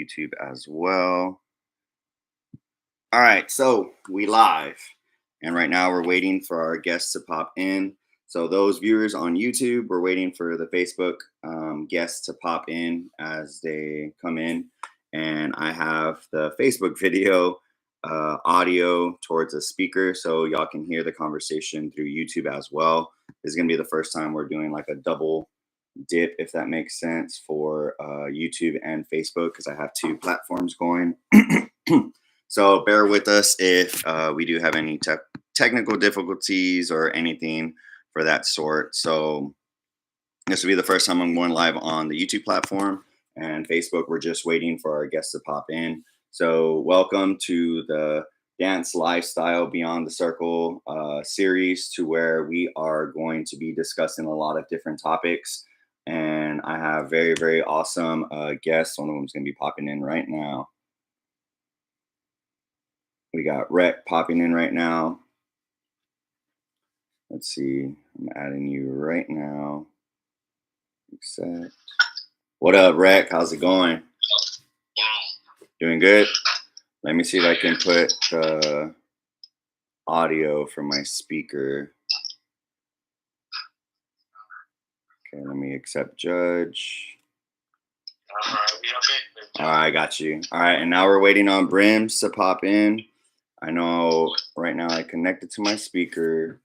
YouTube as well. All right, so we live, and right now we're waiting for our guests to pop in. So those viewers on YouTube, we're waiting for the Facebook guests to pop in as they come in, and I have the Facebook video audio towards a speaker, so y'all can hear the conversation through YouTube as well. This is gonna be the first time we're doing like a double dip, if that makes sense, for YouTube and Facebook because I have two platforms going. So bear with us if we do have any technical difficulties or anything for that sort. So this will be the first time I'm going live on the YouTube platform, and Facebook, we're just waiting for our guests to pop in. So welcome to the Dance Lifestyle Beyond the Circle series, to where we are going to be discussing a lot of different topics. And I have very, very awesome guests. One of them is going to be popping in right now. We got Rec popping in right now. Let's see. I'm adding you right now. Accept. What up, Rec? How's it going? Doing good? Let me see if I can put the audio from my speaker. Okay, let me accept Judge. All right, I got you. All right, and now we're waiting on Brimmz to pop in. I know right now I connected to my speaker.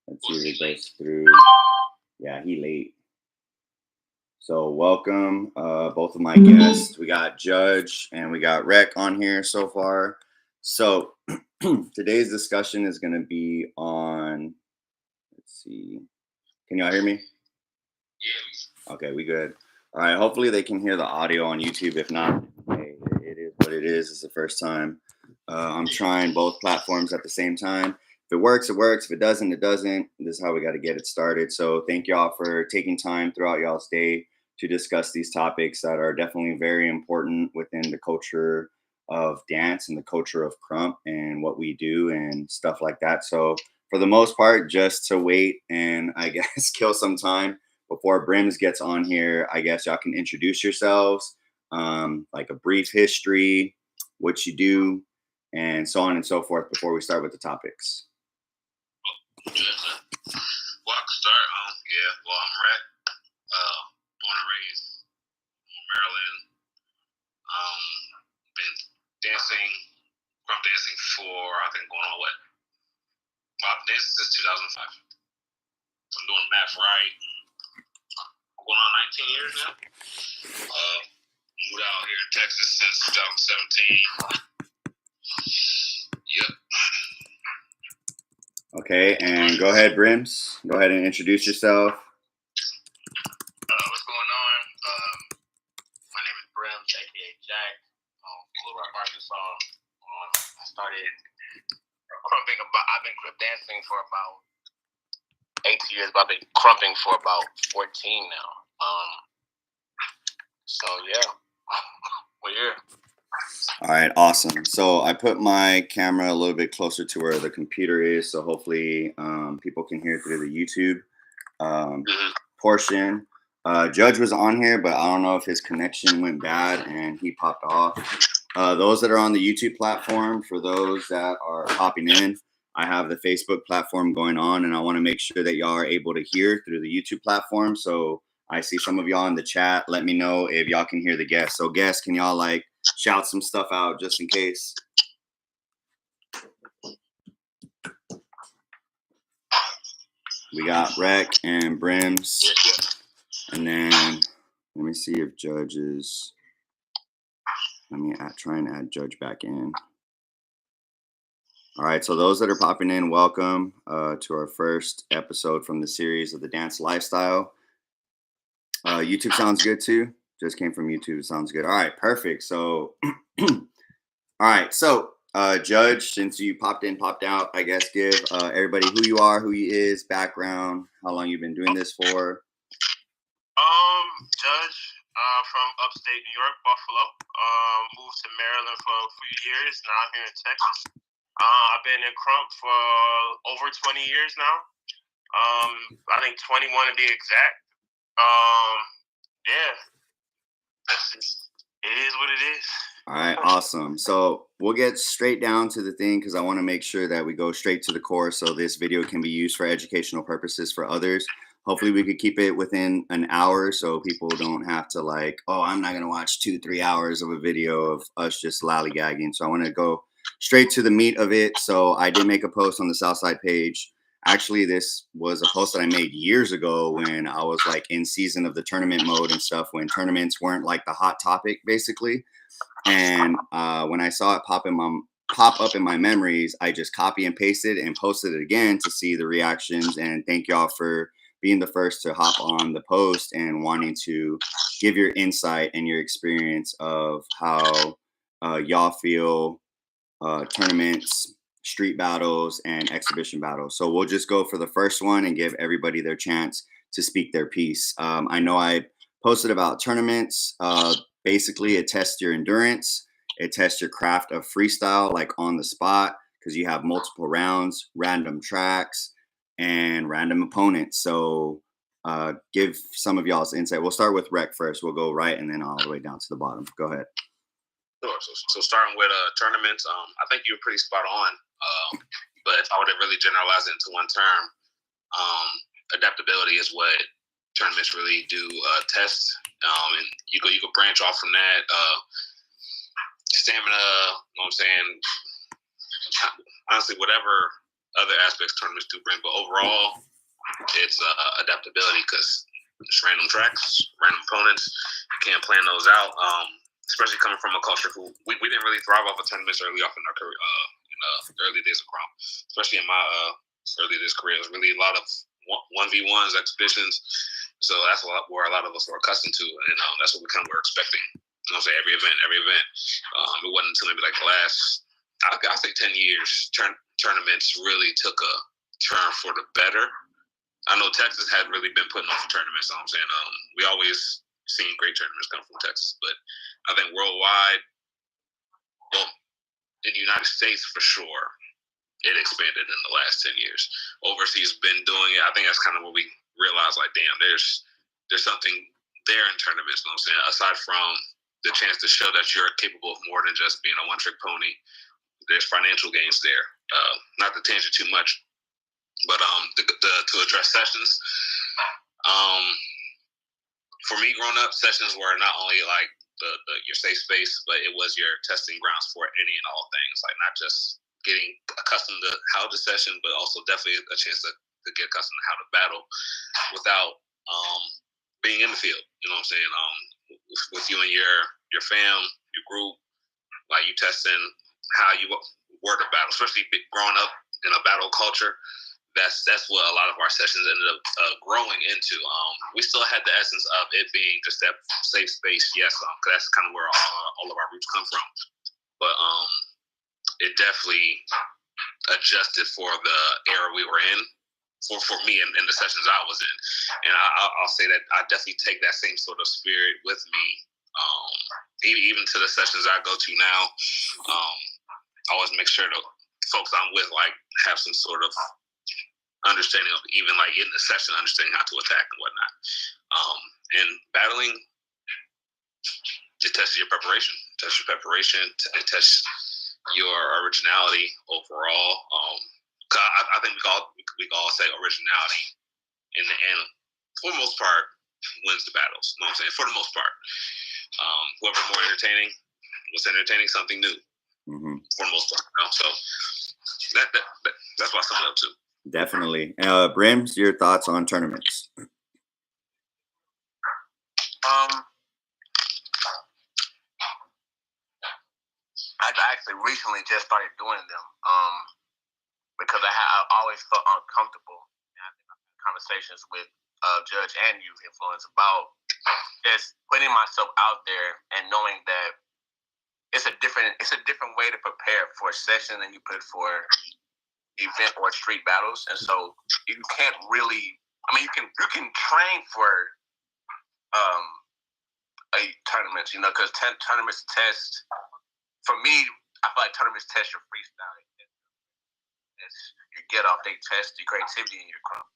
Let's see if it goes through. Yeah, he late. So welcome both of my guests. We got Judge and we got Rec on here so far. So today's discussion is going to be on, let's see. Can y'all hear me? Yeah. Okay, we good. All right, hopefully they can hear the audio on YouTube. If not, hey, it is what it is. It's the first time. I'm trying both platforms at the same time. If it works, it works. If it doesn't, it doesn't. This is how we got to get it started. So thank y'all for taking time throughout y'all's day to discuss these topics that are definitely very important within the culture of dance and the culture of krump and what we do and stuff like that. So for the most part, just to wait and I guess kill some time before Brimmz gets on here, I guess y'all can introduce yourselves, like a brief history, what you do, and so on and so forth before we start with the topics. Well, I can start. Well, I'm Rhett, born and raised in Maryland. Been dancing, krump dancing for, I think, going on what? Well, I've been dancing since 2005. I'm doing math right. I'm going on 19 years now. Moved out here in Texas since 2017. Yep. Okay, and go ahead, Brimmz. Go ahead and introduce yourself. What's going on? My name is Brimmz, aka Jack, from Little Rock, Arkansas. I started krumping. I've been krump dancing for about 8 years, but I've been krumping for about 14 now. So yeah, we're here. All right, awesome. So I put my camera a little bit closer to where the computer is, so hopefully people can hear through the YouTube portion. Judge was on here, but I don't know if his connection went bad and he popped off. Those that are on the YouTube platform, for those that are popping in, I have the Facebook platform going on, and I want to make sure that y'all are able to hear through the YouTube platform. So I see some of y'all in the chat. Let me know if y'all can hear the guests. So guests, can y'all like shout some stuff out just in case? We got Rec and Brimmz. And then let me see if Judge is, let me try and add Judge back in. All right, so those that are popping in, welcome to our first episode from the series of the Dance Lifestyle. YouTube sounds good too. Just came from YouTube. Sounds good. All right, perfect. So, all right. So, Judge, since you popped in, popped out, I guess give everybody who you are, who you is, background, how long you've been doing this for. Judge, from upstate New York, Buffalo. Moved to Maryland for a few years. Now I'm here in Texas. I've been in krump for over 20 years now. I think 21 to be exact. Yeah. That's just It is what it is. All right, awesome. So we'll get straight down to the thing because I want to make sure that we go straight to the core so this video can be used for educational purposes for others. Hopefully we could keep it within an hour so people don't have to like, oh, I'm not gonna watch 2-3 hours of a video of us just lollygagging. So I want to go straight to the meat of it. So I did make a post on the Southside page. Actually, this was a post that I made years ago when I was like in season of the tournament mode and stuff, when tournaments weren't like the hot topic, basically. And when I saw it pop up in my memories, I just copy and pasted and posted it again to see the reactions. And thank y'all for being the first to hop on the post and wanting to give your insight and your experience of how y'all feel tournaments, street battles, and exhibition battles. So we'll just go for the first one and give everybody their chance to speak their piece. I know I posted about tournaments. Basically, it tests your endurance. It tests your craft of freestyle, like on the spot, because you have multiple rounds, random tracks, and random opponents. So give some of y'all's insight. We'll start with Rec first. We'll go right and then all the way down to the bottom. Go ahead. Sure. So starting with tournaments, I think you're pretty spot on. But if I were to really generalize it into one term, adaptability is what tournaments really do test. And you go branch off from that. Stamina, you know what I'm saying? Honestly, whatever other aspects tournaments do bring, but overall, it's adaptability because it's random tracks, random opponents. You can't plan those out. Especially coming from a culture who we didn't really thrive off of tournaments early off in our career, in the early days of Chrome. Especially in my early days career, it was really a lot of 1v1s, exhibitions. So that's where a lot of us were accustomed to, and that's what we kind of were expecting. You know, say every event. It wasn't until maybe like the last, I'll say 10 years, tournaments really took a turn for the better. I know Texas had really been putting on for tournaments. So I'm saying we always seen great tournaments come from Texas, but I think worldwide, well, in the United States for sure, it expanded in the last 10 years. Overseas been doing it. I think that's kind of what we realized, like, damn, there's something there in tournaments, you know what I'm saying? Aside from the chance to show that you're capable of more than just being a one-trick pony, there's financial gains there. Not to tangent too much, but to address sessions, for me, growing up, sessions were not only like your safe space, but it was your testing grounds for any and all things. Like not just getting accustomed to how to session, but also definitely a chance to get accustomed to how to battle without being in the field. You know what I'm saying? With you and your fam, your group, like you testing how you were to battle, especially growing up in a battle culture. That's what a lot of our sessions ended up growing into. We still had the essence of it being just that safe space, yes, because that's kind of where all of our roots come from. But it definitely adjusted for the era we were in. For me in the sessions I was in, and I'll say that I definitely take that same sort of spirit with me, even to the sessions I go to now. I always make sure the folks I'm with like have some sort of understanding of even like in the session, understanding how to attack and whatnot. And battling, it tests your preparation. It tests your originality overall. I think we can all say originality in the end, for the most part, wins the battles. You know what I'm saying? For the most part, whoever's more entertaining was entertaining something new. Mm-hmm. For the most part, you know? So that's what I sum it up to. Definitely. Brimmz, your thoughts on tournaments? I actually recently just started doing them because I always felt uncomfortable having conversations with Judge and Youth Influence about just putting myself out there and knowing that it's a different way to prepare for a session than you put for event or street battles, and so you can't really. I mean, you can train for a tournament, you know, because tournaments test. For me, I feel like tournaments test your freestyle. It's your get off. They test your creativity in your crowd.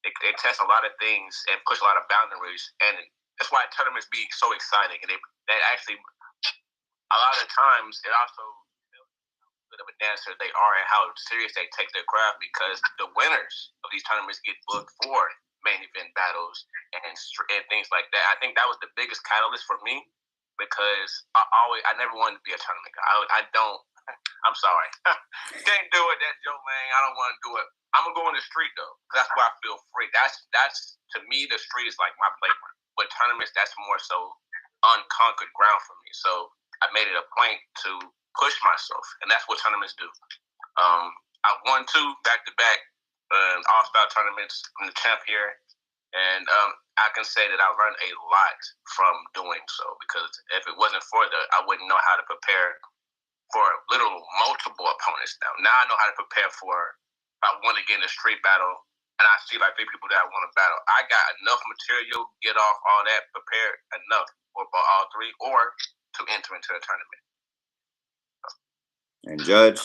They test a lot of things and push a lot of boundaries, and that's why tournaments be so exciting, and they actually a lot of times it also bit of a dancer they are and how serious they take their craft, because the winners of these tournaments get booked for main event battles and things like that. I think that was the biggest catalyst for me, because I never wanted to be a tournament guy. I don't. I'm sorry, can't do it. That's your lane. I don't want to do it. I'm gonna go in the street though. That's where I feel free. That's to me, the street is like my playground. But tournaments, that's more so unconquered ground for me. So I made it a point to push myself, and that's what tournaments do. I won 2 back-to-back all-star tournaments. I'm the champ here, and I can say that I learned a lot from doing so, because if it wasn't for that, I wouldn't know how to prepare for literal multiple opponents now. Now I know how to prepare for if I want to get in a street battle, and I see like 3 people that I want to battle. I got enough material, get off all that, prepared enough for all 3, or to enter into a tournament. And Judge?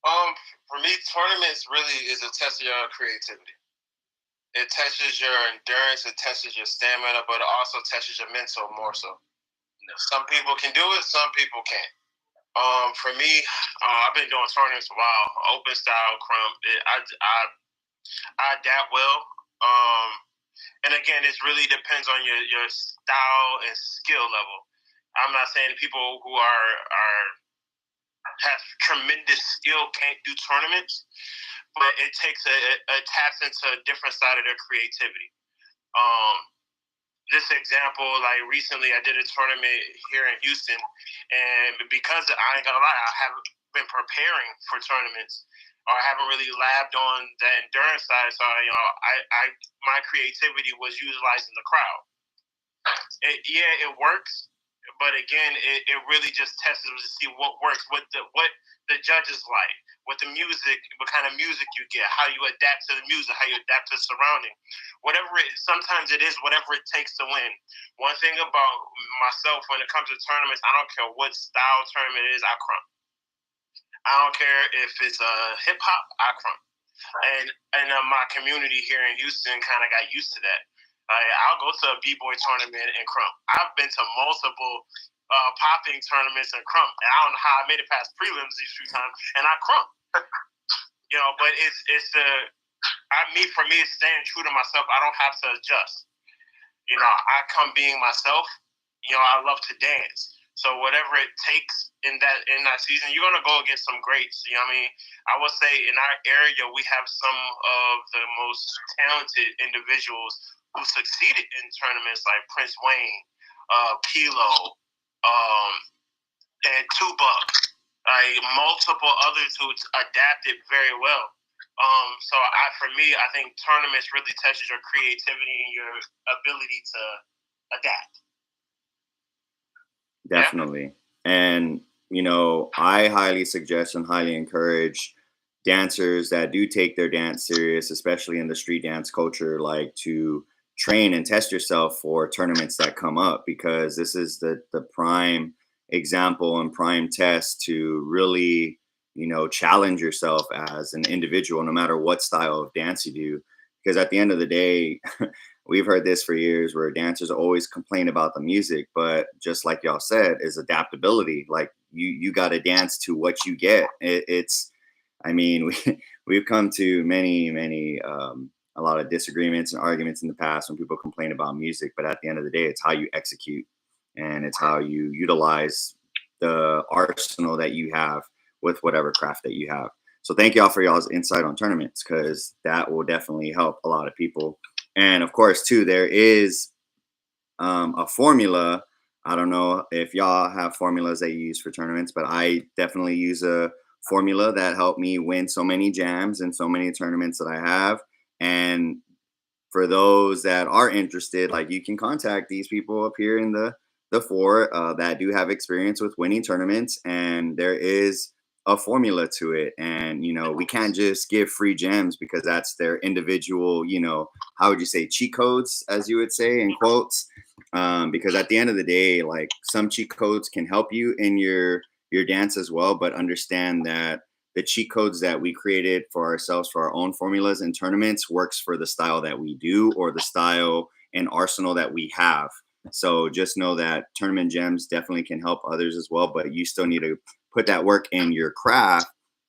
For me, tournaments really is a test of your creativity. It tests your endurance, it tests your stamina, but it also tests your mental more so. Some people can do it, some people can't. For me, I've been doing tournaments a while. Open style, crump. I adapt well. And again, it really depends on your style and skill level. I'm not saying people who have tremendous skill can't do tournaments, but it takes a taps into a different side of their creativity. This example, like recently I did a tournament here in Houston, and because I ain't gonna lie, I haven't been preparing for tournaments, or I haven't really labbed on the endurance side, so my creativity was utilizing the crowd. It works, but again, it really just tests to see what works, what the judges like, what kind of music you get, how you adapt to the music, how you adapt to the surrounding. Sometimes it is whatever it takes to win. One thing about myself when it comes to tournaments, I don't care what style tournament it is, I crump. I don't care if it's a hip hop, I crump. And my community here in Houston kind of got used to that. I'll go to a b-boy tournament and crump. I've been to multiple popping tournaments and crump, and I don't know how I made it past prelims these few times, and I crump. But for me, it's staying true to myself. I don't have to adjust. I come being myself. I love to dance. So whatever it takes in that season, you're gonna go against some greats. You know what I mean? I would say in our area we have some of the most talented individuals who succeeded in tournaments like Prince Wayne, Kilo, and Tupac, multiple others who adapted very well. For me, I think tournaments really touches your creativity and your ability to adapt. Definitely. Yeah. And, I highly suggest and highly encourage dancers that do take their dance serious, especially in the street dance culture, like to train and test yourself for tournaments that come up, because this is the prime example and prime test to really, challenge yourself as an individual, no matter what style of dance you do. Because at the end of the day, we've heard this for years where dancers always complain about the music, but just like y'all said, is adaptability. Like you got to dance to what you get. We've come to many, a lot of disagreements and arguments in the past when people complain about music, but at the end of the day, it's how you execute and it's how you utilize the arsenal that you have with whatever craft that you have. So thank y'all for y'all's insight on tournaments, because that will definitely help a lot of people. And of course, too, there is a formula. I don't know if y'all have formulas that you use for tournaments, but I definitely use a formula that helped me win so many jams and so many tournaments that I have. And for those that are interested, like, you can contact these people up here in the four that do have experience with winning tournaments, and there is a formula to it. And we can't just give free gems because that's their individual, how would you say, cheat codes, as you would say in quotes, because at the end of the day, like, some cheat codes can help you in your dance as well, but understand that the cheat codes that we created for ourselves for our own formulas and tournaments works for the style that we do, or the style an arsenal that we have. So just know that tournament gems definitely can help others as well, but you still need to put that work in your craft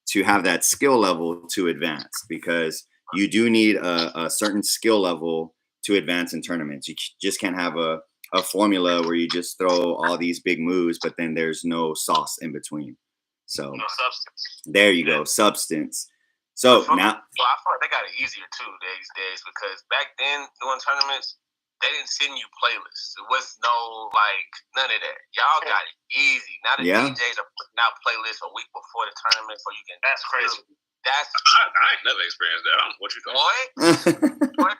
to have that skill level to advance, because you do need a certain skill level to advance in tournaments. You just can't have a formula where you just throw all these big moves, but then there's no sauce in between. So No substance. there you go, substance. So now, well, I feel like they got it easier too these days, because back then doing tournaments, they didn't send you playlists. It was no like none of that. Y'all got it easy. Now the DJs are putting out playlists a week before the tournament, so you can. That's crazy. I ain't never experienced that. I don't know what you're talking about. What?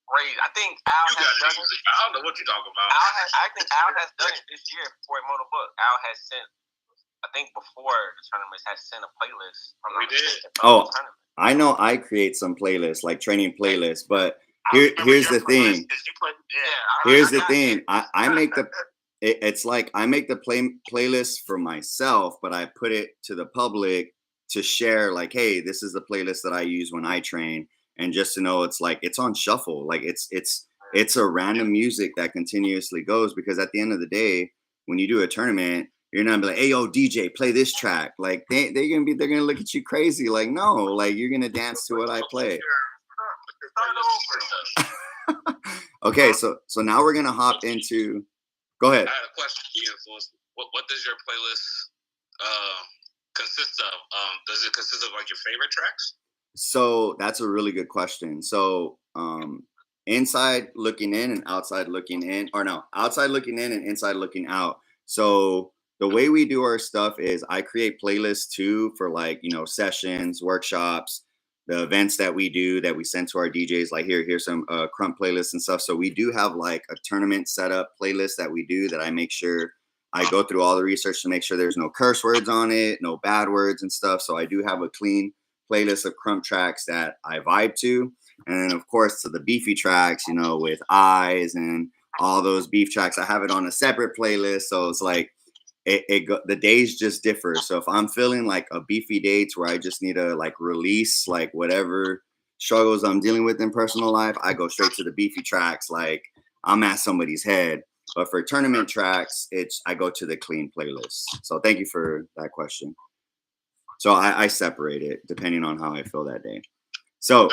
Crazy. I think Al has done it. I don't know what you're talking about. I think Al has done it this year before he wrote a book. Al has sent. I think before the tournaments has sent a playlist. We did. Oh, I know I create some playlists, like training playlists, but here's the thing. Here's the thing. I make the it's like I make the playlist for myself, but I put it to the public to share, like, hey, this is the playlist that I use when I train, and just to know it's like it's on shuffle, like it's a random music that continuously goes, because at the end of the day, when you do a tournament, you're not gonna be like, hey, yo, DJ, play this track. Like they're gonna look at you crazy. Like, no, like you're gonna dance to what I play. Okay, so now we're gonna hop into. Go ahead. I had a question for you. What does your playlist consist of? Does it consist of like your favorite tracks? So that's a really good question. So inside looking in and outside looking in, or no, outside looking in and inside looking out. So the way we do our stuff is I create playlists too for, like, you know, sessions, workshops, the events that we do that we send to our DJs, like here's some crump playlists and stuff. So we do have like a tournament setup playlist that we do that I make sure I go through all the research to make sure there's no curse words on it, no bad words and stuff. So I do have a clean playlist of crump tracks that I vibe to. And then of course to the beefy tracks, you know, with eyes and all those beef tracks, I have it on a separate playlist. So it's like, the days just differ. So if I'm feeling like a beefy day to where I just need to like release like whatever struggles I'm dealing with in personal life, I go straight to the beefy tracks, like I'm at somebody's head. But for tournament tracks, I go to the clean playlist. So thank you for that question. So I separate it depending on how I feel that day. So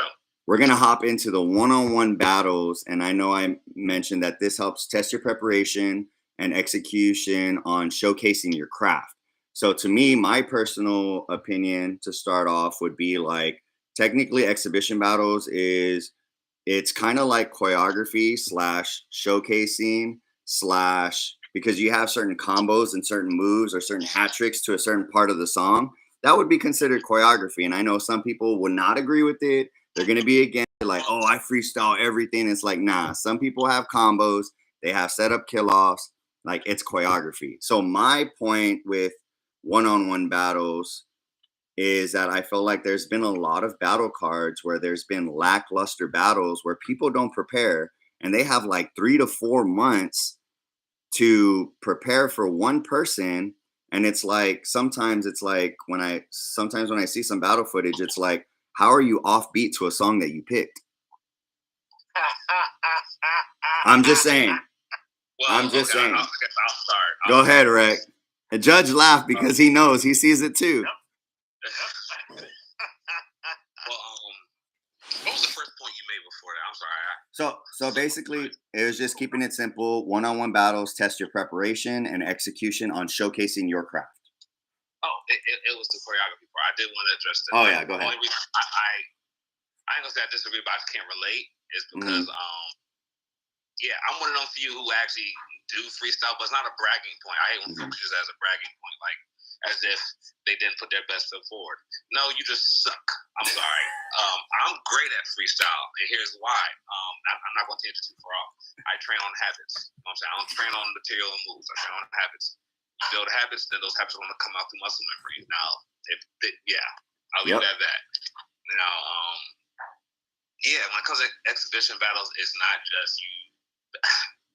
we're gonna hop into the one-on-one battles, and I know I mentioned that this helps test your preparation and execution on showcasing your craft. So to me, my personal opinion to start off would be like, technically exhibition battles it's kind of like choreography / showcasing / because you have certain combos and certain moves or certain hat tricks to a certain part of the song, that would be considered choreography. And I know some people would not agree with it. They're going to be against it, like, oh, I freestyle everything. It's like, nah, some people have combos. They have setup kill-offs. Like, it's choreography. So my point with one-on-one battles is that I feel like there's been a lot of battle cards where there's been lackluster battles where people don't prepare, and they have like 3 to 4 months to prepare for one person. And it's like, sometimes it's like when I see some battle footage, it's like, how are you offbeat to a song that you picked? I'm just saying. Well, I'm just saying. I'll start. Go ahead, Rick. The judge laughed because he knows, he sees it too. Well, what was the first point you made before that? I'm sorry. So basically, it was just keeping it simple. One-on-one battles test your preparation and execution on showcasing your craft. Oh, it was the choreography part. I did want to address that. Oh yeah, go ahead. The only reason I ain't gonna say I disagree, but I just can't relate is because yeah, I'm one of those few who actually do freestyle, but it's not a bragging point. I hate when folks use it as a bragging point, like as if they didn't put their best foot forward. No, you just suck. I'm sorry. I'm great at freestyle, and here's why. I'm not going to take it too far off. I train on habits. You know what I'm saying? I don't train on material and moves. I train on habits. You build habits, then those habits are going to come out through muscle memory. Now, I'll leave it at that. Now, when it comes to exhibition battles, it's not just you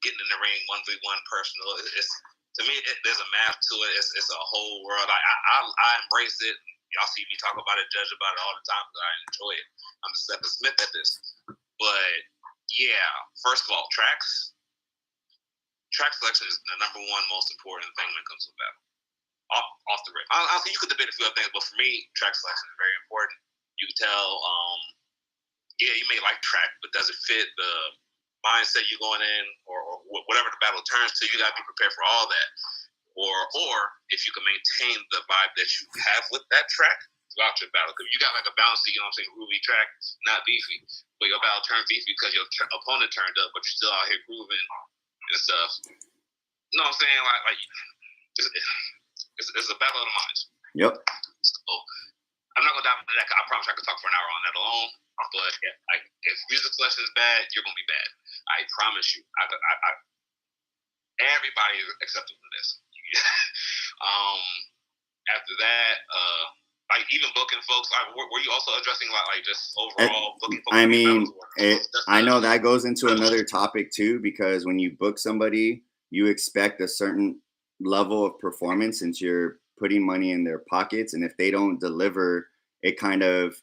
getting in the ring 1v1 personal. It's to me, there's a math to it. It's a whole world. I embrace it. Y'all see me talk about it, judge about it all the time because I enjoy it. I'm Stephen Smith at this. But Yeah. First of all, track selection is the number one most important thing when it comes to battle. Off the rip. Honestly, you could debate a few other things, but for me, track selection is very important. You can tell, yeah, you may like track, but does it fit the mindset you're going in, or whatever the battle turns to? You got to be prepared for all that. Or if you can maintain the vibe that you have with that track throughout your battle, because you got like a bouncy, you know what I'm saying, groovy track, not beefy, but your battle turned beefy because your opponent turned up, but you're still out here grooving and stuff. You know what I'm saying? Like it's a battle of the minds. Yep. So I'm not gonna dive into that. I promise I could talk for an hour on that alone. But if music selection is bad, you're gonna be bad. I promise you. Everybody is acceptable to this. After that, like even booking folks, were you also addressing like just overall booking folks? I mean, I know that goes into another topic too, because when you book somebody, you expect a certain level of performance since you're putting money in their pockets, and if they don't deliver, it's kind of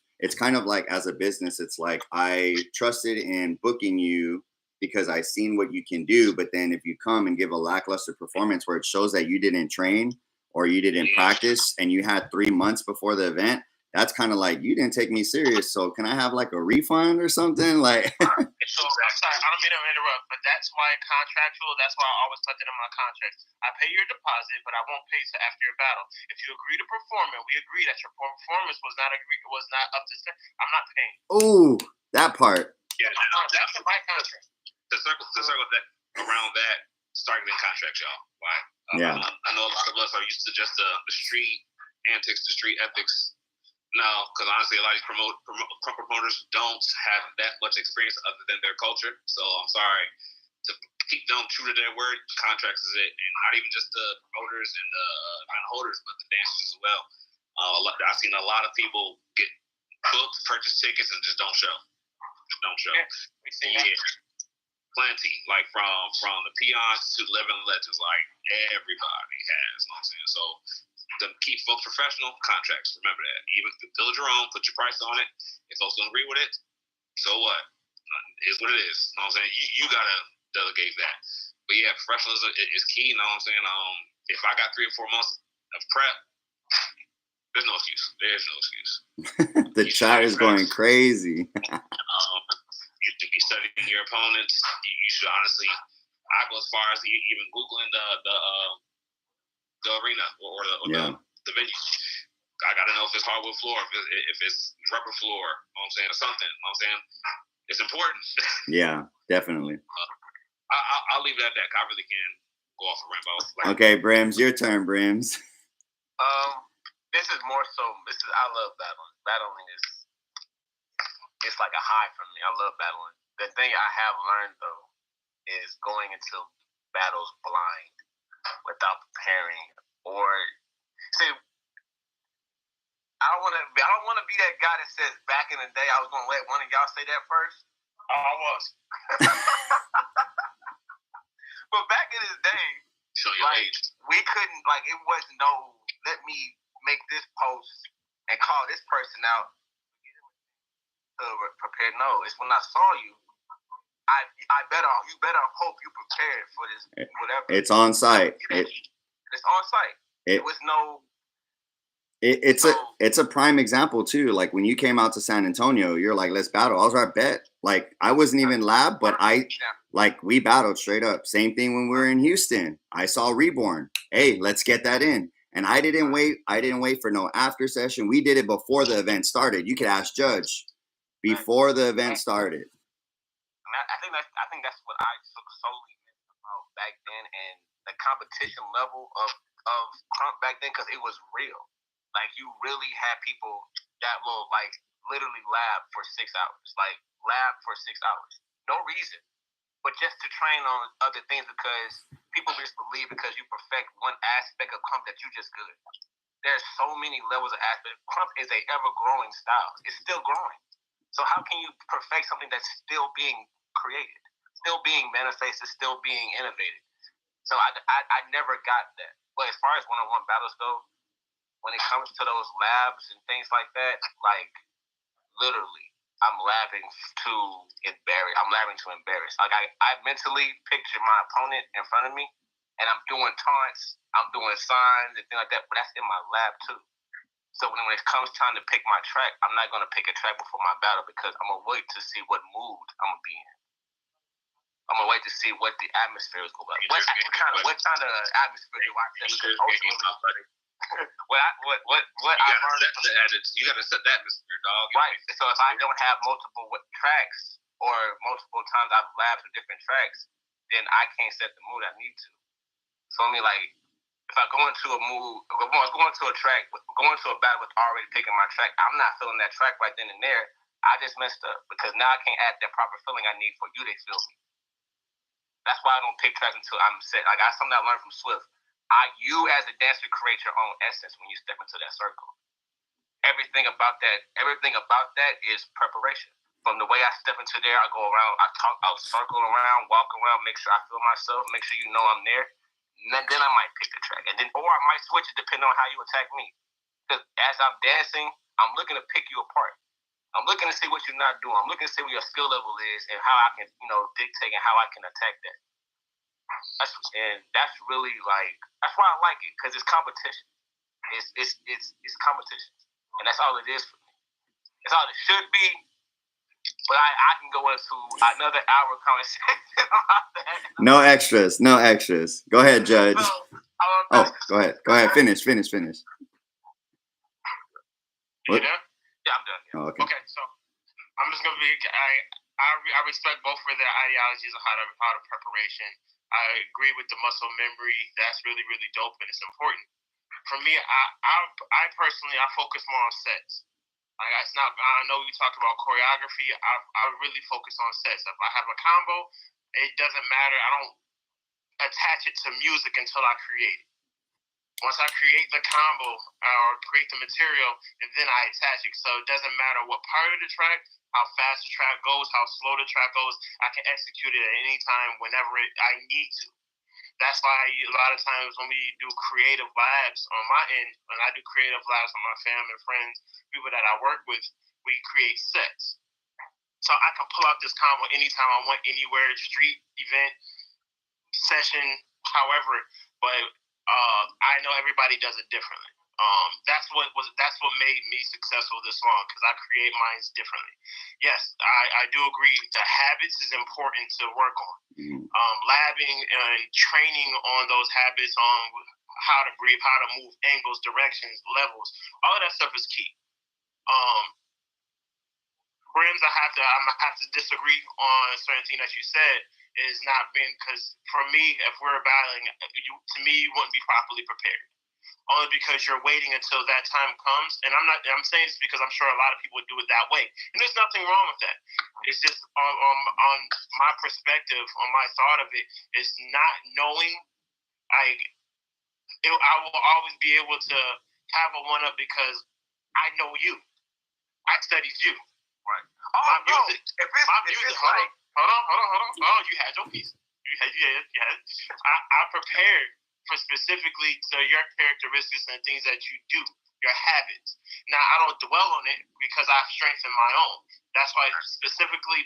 like as a business, it's like I trusted in booking you because I seen what you can do, but then if you come and give a lackluster performance where it shows that you didn't train or you didn't practice and you had 3 months before the event, that's kind of like, you didn't take me serious. So can I have like a refund or something? Like, So I'm sorry, I don't mean to interrupt, but that's why contractual. That's why I always put it in my contract. I pay your deposit, but I won't pay you after your battle. If you agree to perform, and we agree that your performance was not up to standard, I'm not paying. Ooh, that part. Yeah, that's in my contract. To circle that around that starting in contract, y'all. Like, Yeah. I know a lot of us are used to just the street antics, the street ethics. No, because honestly, a lot of these promoters don't have that much experience other than their culture. So I'm sorry to keep them true to their word. Contracts is it, and not even just the promoters and the holders, but the dancers as well. I've seen a lot of people get booked, purchase tickets, and just don't show. Yeah, we see that. Plenty, like from the peons to living legends, like everybody has. You know what I'm saying? So to keep folks professional, contracts. Remember that. Even build your own, put your price on it. If folks don't agree with it, so what? It is what it is. You know what I'm saying? You gotta delegate that. But yeah, professionalism is key. You know what I'm saying? If I got 3 or 4 months of prep, there's no excuse. There's no excuse. The chat is going crazy. You should be studying your opponents. You should honestly, I go as far as even Googling the arena or the venue. I got to know if it's hardwood floor, if it's rubber floor, you know what I'm saying, or something. You know what I'm saying? It's important. Yeah, definitely. I'll leave it at that. I really can't go off a rainbow. Okay, Brimmz, your turn, Brimmz. This is more so. I love battling. Battling it's like a high for me. I love battling. The thing I have learned though is going into battles blind without preparing or see. I don't want to be that guy that says back in the day I was going to let one of y'all say that first. Oh, I was. But back in his day, show your age. We couldn't it wasn't no let me make this post and call this person out. Prepared. No, it's when I saw you. You better hope you prepared for this. Whatever. It's on site. It's on site. It was no. It's a prime example too. Like when you came out to San Antonio, you're like, let's battle. I was right, bet. Like I wasn't even lab, but we battled straight up. Same thing when we were in Houston. I saw Reborn. Hey, let's get that in. And I didn't wait for no after session. We did it before the event started. You could ask Judge. Before the event started. I think that's what I took solely about back then, and the competition level of Crump back then, because it was real. Like you really had people that will literally lab for 6 hours, no reason, but just to train on other things because people just believe because you perfect one aspect of Crump that you just good. There's so many levels of aspects. Crump is a ever growing style. It's still growing. So how can you perfect something that's still being created, still being manifested, still being innovated? So I never got that. But as far as one-on-one battles go, when it comes to those labs and things like that, literally I'm laughing to embarrass. I'm laughing to embarrass. Like I mentally picture my opponent in front of me, and I'm doing taunts, I'm doing signs and things like that. But that's in my lab too. So when it comes time to pick my track, I'm not gonna pick a track before my battle because I'm gonna wait to see what mood I'm gonna be in. I'm gonna wait to see what the atmosphere is going to be. What kind of atmosphere do I set? Because ultimately, you gotta set the atmosphere, dog. Right. So if I don't have multiple tracks or multiple times I've labbed with different tracks, then I can't set the mood I need to. So I mean, like, if I go into a mood, go into a track, go into a battle with already picking my track, I'm not feeling that track right then and there. I just messed up because now I can't add that proper feeling I need for you to feel me. That's why I don't pick tracks until I'm set. Like, that's something I learned from Swift. You as a dancer create your own essence when you step into that circle. Everything about that is preparation. From the way I step into there, I go around, I'll circle around, walk around, make sure I feel myself, make sure you know I'm there. And then I might pick the track. Or I might switch it depending on how you attack me. Because as I'm dancing, I'm looking to pick you apart. I'm looking to see what you're not doing. I'm looking to see what your skill level is and how I can, dictate and how I can attack that. That's really like, that's why I like it, because it's competition. It's competition. And that's all it is for me. That's all it should be. But I can go into another hour conversation about that. No extras. Go ahead, Judge. Go ahead. Finish. What? Yeah, I'm done. Oh, okay. Okay, so I'm just gonna be. I respect both for their ideologies of how to preparation. I agree with the muscle memory. That's really really dope and it's important. For me, I personally focus more on sets. Like it's not. I know we talked about choreography. I really focus on sets. If I have a combo, it doesn't matter. I don't attach it to music until I create it. Once I create the combo or create the material, and then I attach it. So it doesn't matter what part of the track, how fast the track goes, how slow the track goes, I can execute it at any time whenever I need to. That's why a lot of times when we do creative labs on my end, when I do creative labs with my family, friends, people that I work with, we create sets. So I can pull out this combo anytime I want, anywhere, street, event, session, however, but I know everybody does it differently. That's what made me successful this long, because I create mine differently. Yes, I do agree. The habits is important to work on. Labbing and training on those habits, on how to breathe, how to move, angles, directions, levels, all of that stuff is key. Brimmz, I'm gonna have to disagree on certain thing that you said. Is not being, because for me, if we're battling, you wouldn't be properly prepared. Only because you're waiting until that time comes. And I'm saying this because I'm sure a lot of people would do it that way. And there's nothing wrong with that. It's just on my perspective, on my thought of it, is not knowing. I will always be able to have a one-up because I know you. I studied you. Right. My music. Hold on. You had your piece. You had. I prepared for specifically to your characteristics and things that you do, your habits. Now I don't dwell on it because I've strengthened my own. That's why specifically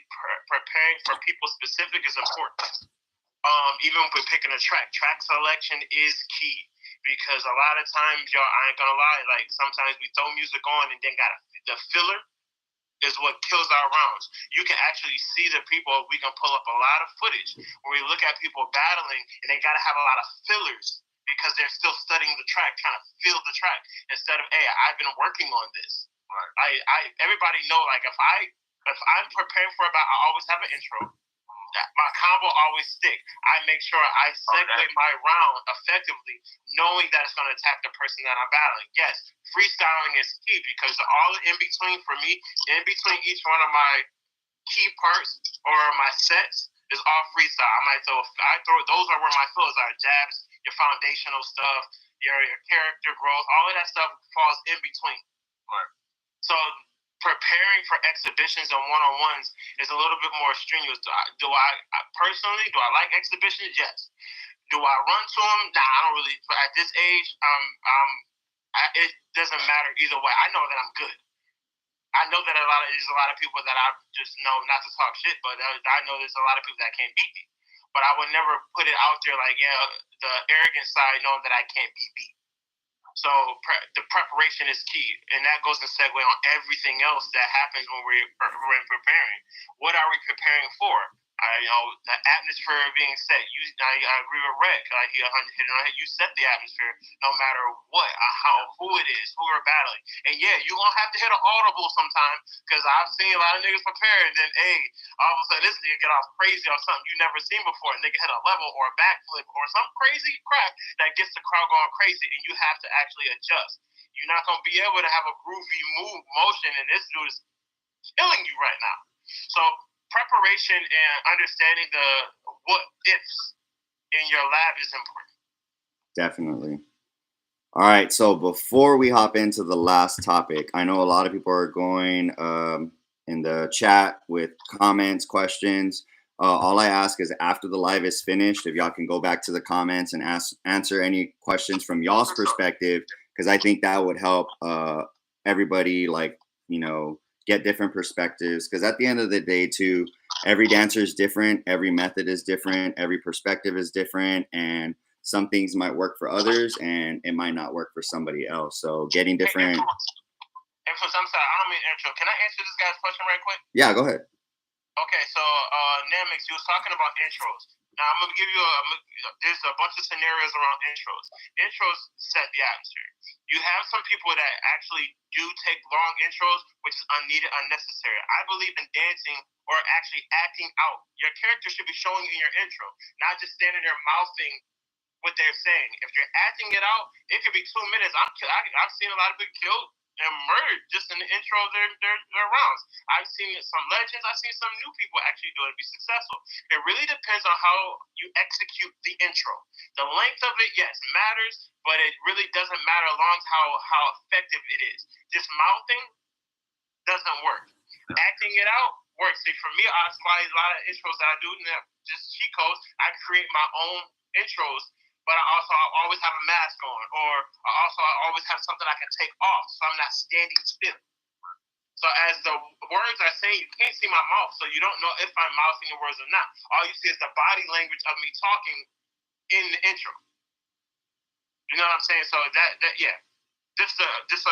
preparing for people specific is important. Even with picking a track selection is key, because a lot of times, y'all, I ain't gonna lie, like sometimes we throw music on and then the filler is what kills our rounds. You can actually see the people. We can pull up a lot of footage where we look at people battling and they got to have a lot of fillers because they're still studying the track, trying to feel the track instead of, hey, I've been working on this. Right. Everybody know, like if I'm preparing for a battle, I always have an intro. My combo always stick. I make sure I segue my round effectively, knowing that it's going to attack the person that I'm battling. Yes, freestyling is key because all in between for me, in between each one of my key parts or my sets is all freestyle. I throw those are where my flows are. Jabs, your foundational stuff, your character growth, all of that stuff falls in between. Right. So preparing for exhibitions and one-on-ones is a little bit more strenuous. Do I personally like exhibitions? Yes. Do I run to them? Nah, I don't really. At this age, it doesn't matter either way. I know that I'm good. I know that there's a lot of people that I just know not to talk shit, but I know there's a lot of people that can't beat me. But I would never put it out there like, yeah, the arrogant side knowing that I can't be beat. So the preparation is key, and that goes to segue on everything else that happens when we're preparing. What are we preparing for? The atmosphere being set. I agree with Rec. You set the atmosphere no matter what, who it is, who we're battling. And yeah, you're gonna have to hit an audible sometime because I've seen a lot of niggas prepare, and then all of a sudden this nigga get off crazy on something you never seen before. A nigga hit a level or a backflip or some crazy crap that gets the crowd going crazy, and you have to actually adjust. You're not gonna be able to have a groovy motion, and this dude is killing you right now. So preparation and understanding the what ifs in your lab is important. Definitely. All right. So before we hop into the last topic, I know a lot of people are going in the chat with comments, questions. All I ask is after the live is finished, if y'all can go back to the comments and answer any questions from y'all's perspective, because I think that would help everybody, get different perspectives. Because at the end of the day, too, every dancer is different, every method is different, every perspective is different, and some things might work for others, and it might not work for somebody else. So getting different. I'm sorry, I don't mean intro. Can I answer this guy's question right quick? Yeah, go ahead. Okay, so Namix, you was talking about intros. Now I'm gonna give you there's a bunch of scenarios around intros. Intros set the atmosphere. You have some people that actually do take long intros, which is unneeded, unnecessary. I believe in dancing or actually acting out. Your character should be showing in your intro, not just standing there mouthing what they're saying. If you're acting it out, it could be 2 minutes. I've seen a lot of people killed and murdered just in the intro of their rounds. I've seen some legends. I've seen some new people actually do it and be successful. It really depends on how you execute the intro. The length of it, yes, matters, but it really doesn't matter as long as how effective it is. Just mouthing doesn't work. Acting it out works. See, for me, a lot of intros that I do, just cheat codes, I create my own intros, but I always have a mask on, or I always have something I can take off, so I'm not standing still. So as the words are saying, you can't see my mouth, so you don't know if I'm mouthing the words or not. All you see is the body language of me talking in the intro. You know what I'm saying? So yeah. Just so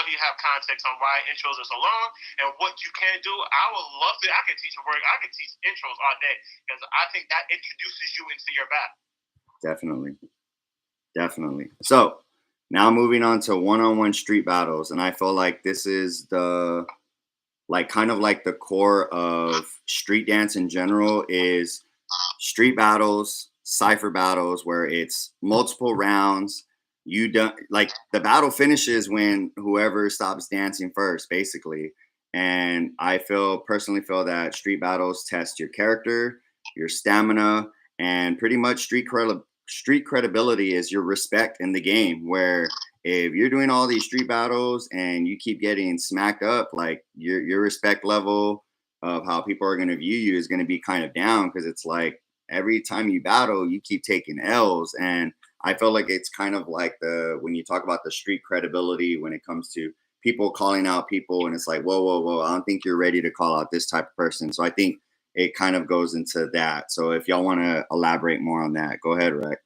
you have context on why intros are so long and what you can do. I would love to. I could teach a word. I could teach intros all day because I think that introduces you into your battle. Definitely. So now moving on to one-on-one street battles, and I feel like this is the kind of like the core of street dance in general is street battles, cypher battles, where it's multiple rounds. You don't the battle finishes when whoever stops dancing first, basically. And I personally feel that street battles test your character, your stamina, and pretty much street credibility is your respect in the game. Where if you're doing all these street battles and you keep getting smacked up, like your respect level of how people are going to view you is going to be kind of down, because it's like every time you battle, you keep taking L's. And I feel like it's kind of like when you talk about the street credibility when it comes to people calling out people, and it's like, whoa, I don't think you're ready to call out this type of person. So I think it kind of goes into that. So if y'all want to elaborate more on that, go ahead, Rec.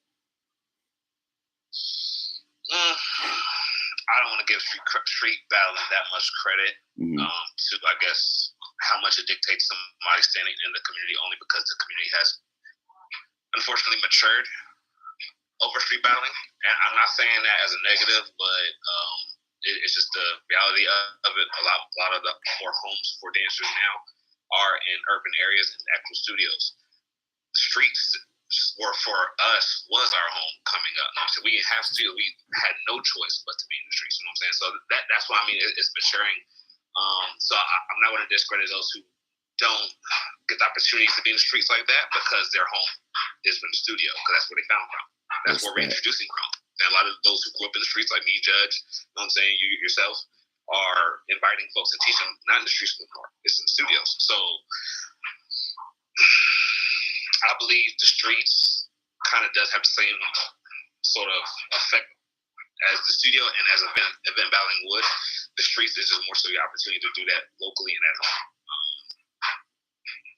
I don't want to give street battling that much credit to, I guess, how much it dictates somebody standing in the community, only because the community has unfortunately matured over street battling. And I'm not saying that as a negative, but it's just the reality of it. A lot of the more homes for dancers now are in urban areas and actual studios. The streets for us was our home coming up. So we had no choice but to be in the streets. You know what I'm saying? So that's why I mean it's maturing. So I'm not going to discredit those who don't get the opportunities to be in the streets like that because their home is in the studio, because that's where they found from. That's where we're introducing from. And a lot of those who grew up in the streets, like me, Judge, you know what I'm saying, you yourself, are inviting folks to teach them not in the streets anymore. It's in the studios. So I believe the streets kind of does have the same sort of effect as the studio and as event battling would, the streets is just more so the opportunity to do that locally and at home.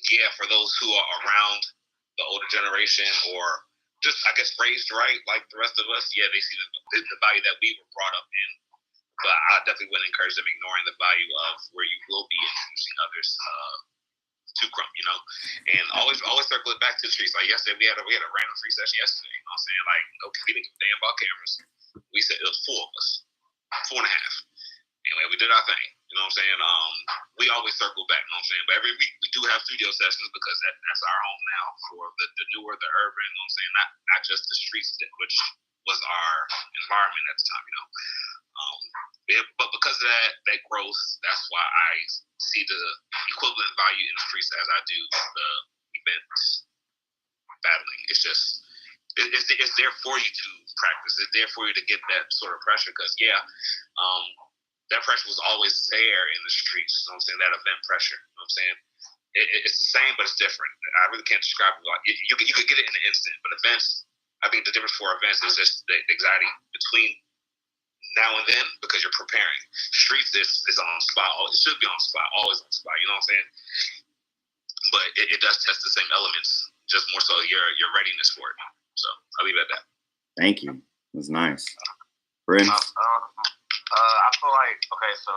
Yeah, for those who are around the older generation or just, I guess, raised right like the rest of us, yeah, they see the value that we were brought up in. But I definitely wouldn't encourage them ignoring the value of where you will be introducing others to Crump, you know, and always circle it back to the streets. Like yesterday, we had a random free session yesterday. You know what I'm saying? Like, okay, we didn't give a damn about cameras. We said it was 4 of us, 4 and a half. Anyway, we did our thing. You know what I'm saying? We always circle back. You know what I'm saying? But every week we do have studio sessions because that's our home now for the newer, the urban. You know what I'm saying? Not just the streets, which was our environment at the time. You know. But because of that growth, that's why I see the equivalent value in the streets as I do the events battling. It's just it's there for you to practice. It's there for you to get that sort of pressure. Because that pressure was always there in the streets. You know what I'm saying? That event pressure. You know what I'm saying? It's the same, but it's different. I really can't describe it. Like you could get it in an instant, but events. I think the difference for events is just the anxiety between now and then because you're preparing. Streets is on spot. It should be on spot. Always on spot. You know what I'm saying? But it does test the same elements, just more so your readiness for it. So I'll leave it at that. Thank you. It was nice. Brimmz? I feel like, okay, so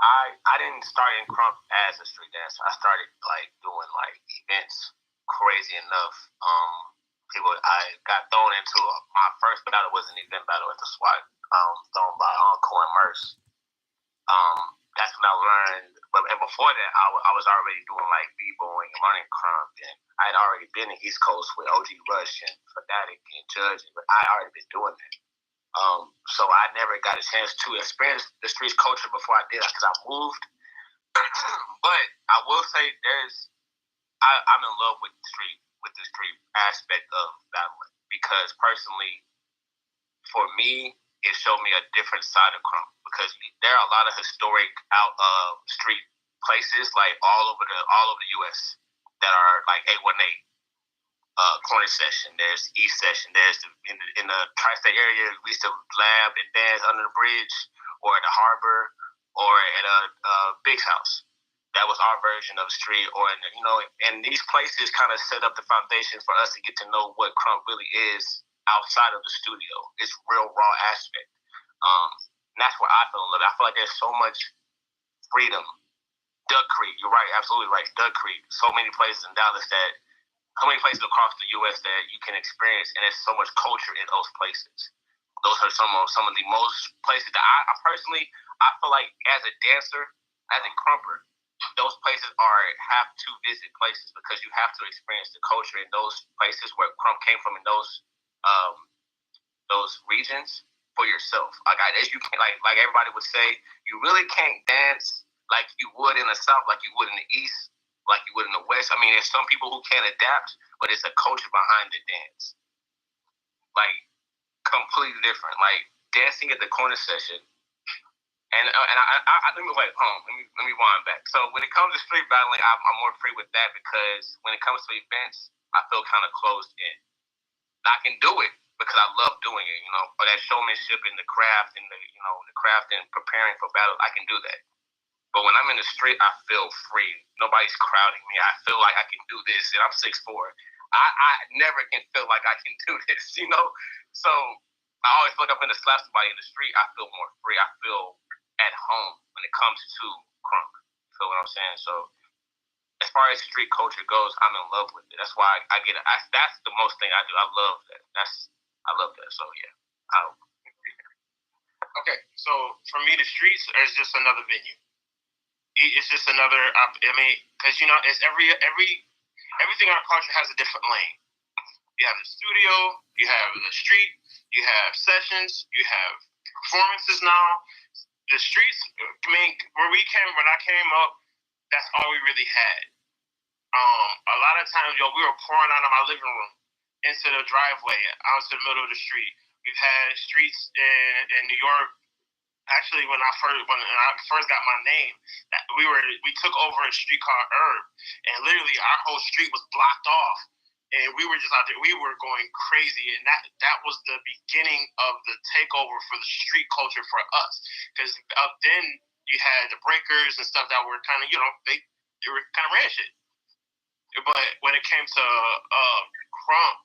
I didn't start in Crump as a street dancer. I started like doing like events. Crazy enough, I got thrown into my first battle was an event battle at the SWAT, thrown by Uncle and Merce. That's when I learned. But and before that, I was already doing like b-boying and running Crump, and I had already been in East Coast with OG Rush and Fanatic and Judge, but I had already been doing that. So I never got a chance to experience the streets culture before I did because I moved. But I will say I'm in love with the street aspect of battling because personally, for me, it showed me a different side of Crump because there are a lot of historic street places like all over the U.S. that are like 818. Corner session, there's East session, there's in the tri-state area, we used to lab and dance under the bridge or at the harbor or at a Big's house. That was our version of street, and these places kind of set up the foundation for us to get to know what Crump really is outside of the studio. It's real raw aspect. And that's where I fell in love. I feel like there's so much freedom. Duck Creek, you're right, absolutely right. Duck Creek, so many places in Dallas how many places across the U.S. that you can experience, and there's so much culture in those places. Those are some of the most places that I personally, I feel like as a dancer, as a crumper, those places have to visit places because you have to experience the culture in those places where Crump came from in those regions for yourself. As you can, like everybody would say, you really can't dance like you would in the South, like you would in the East, like you would in the West. I mean, there's some people who can't adapt, but it's a culture behind the dance. Like, completely different. Like, dancing at the corner session. And let me wind back. So when it comes to street battling, I'm more free with that because when it comes to events, I feel kind of closed in. I can do it because I love doing it, or that showmanship and the craft and the craft and preparing for battle, I can do that. But when I'm in the street, I feel free. Nobody's crowding me. I feel like I can do this, and I'm 6'4". I never can feel like I can do this, So I always feel like I'm going to slap somebody in the street. I feel more free. I feel at home when it comes to Crump. You feel what I'm saying? So as far as street culture goes, I'm in love with it. That's why I get it. That's the most thing I do. I love that. I love that. So yeah. Okay, so for me, the streets is just another venue. It's just another. Because it's everything in our culture has a different lane. You have the studio, you have the street, you have sessions, you have performances now. The streets. When I came up, that's all we really had. A lot of times, we were pouring out of my living room into the driveway, out to the middle of the street. We've had streets in New York. Actually, when I first got my name, we took over a street called Herb, and literally our whole street was blocked off and we were just out there. We were going crazy, and that was the beginning of the takeover for the street culture for us. Because up then you had the breakers and stuff that were kind of, they were kind of ran shit. But when it came to crump,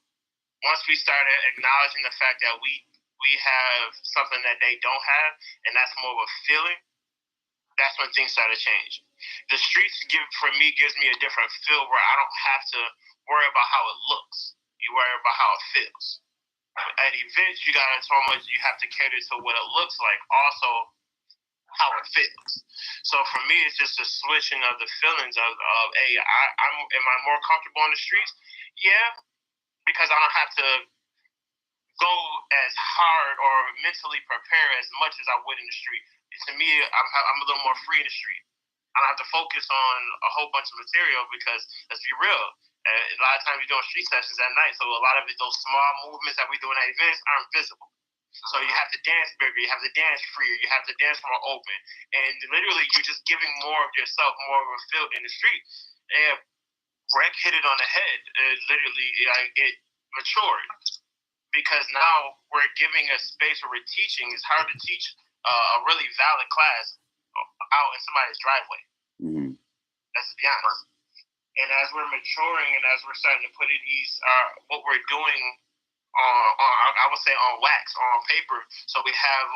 once we started acknowledging the fact that we have something that they don't have, and that's more of a feeling, that's when things started changing. The streets gives me a different feel where I don't have to worry about how it looks. You worry about how it feels. At events, you have to cater to what it looks like, also how it feels. So for me, it's just a switching of the feelings of hey, am I more comfortable on the streets? Yeah, because I don't have to go as hard or mentally prepare as much as I would in the street. To me, I'm a little more free in the street. I don't have to focus on a whole bunch of material because, let's be real, a lot of times we're doing street sessions at night, so a lot of those small movements that we do in at events aren't visible. So you have to dance bigger, you have to dance freer, you have to dance more open, and literally you're just giving more of yourself, more of a feel in the street. And Rec hit it on the head. It matured because now we're giving a space where we're teaching. It's hard to teach a really valid class out in somebody's driveway. Mm-hmm. Let's be honest. And as we're maturing and as we're starting to put in what we're doing I would say on wax, on paper, so we have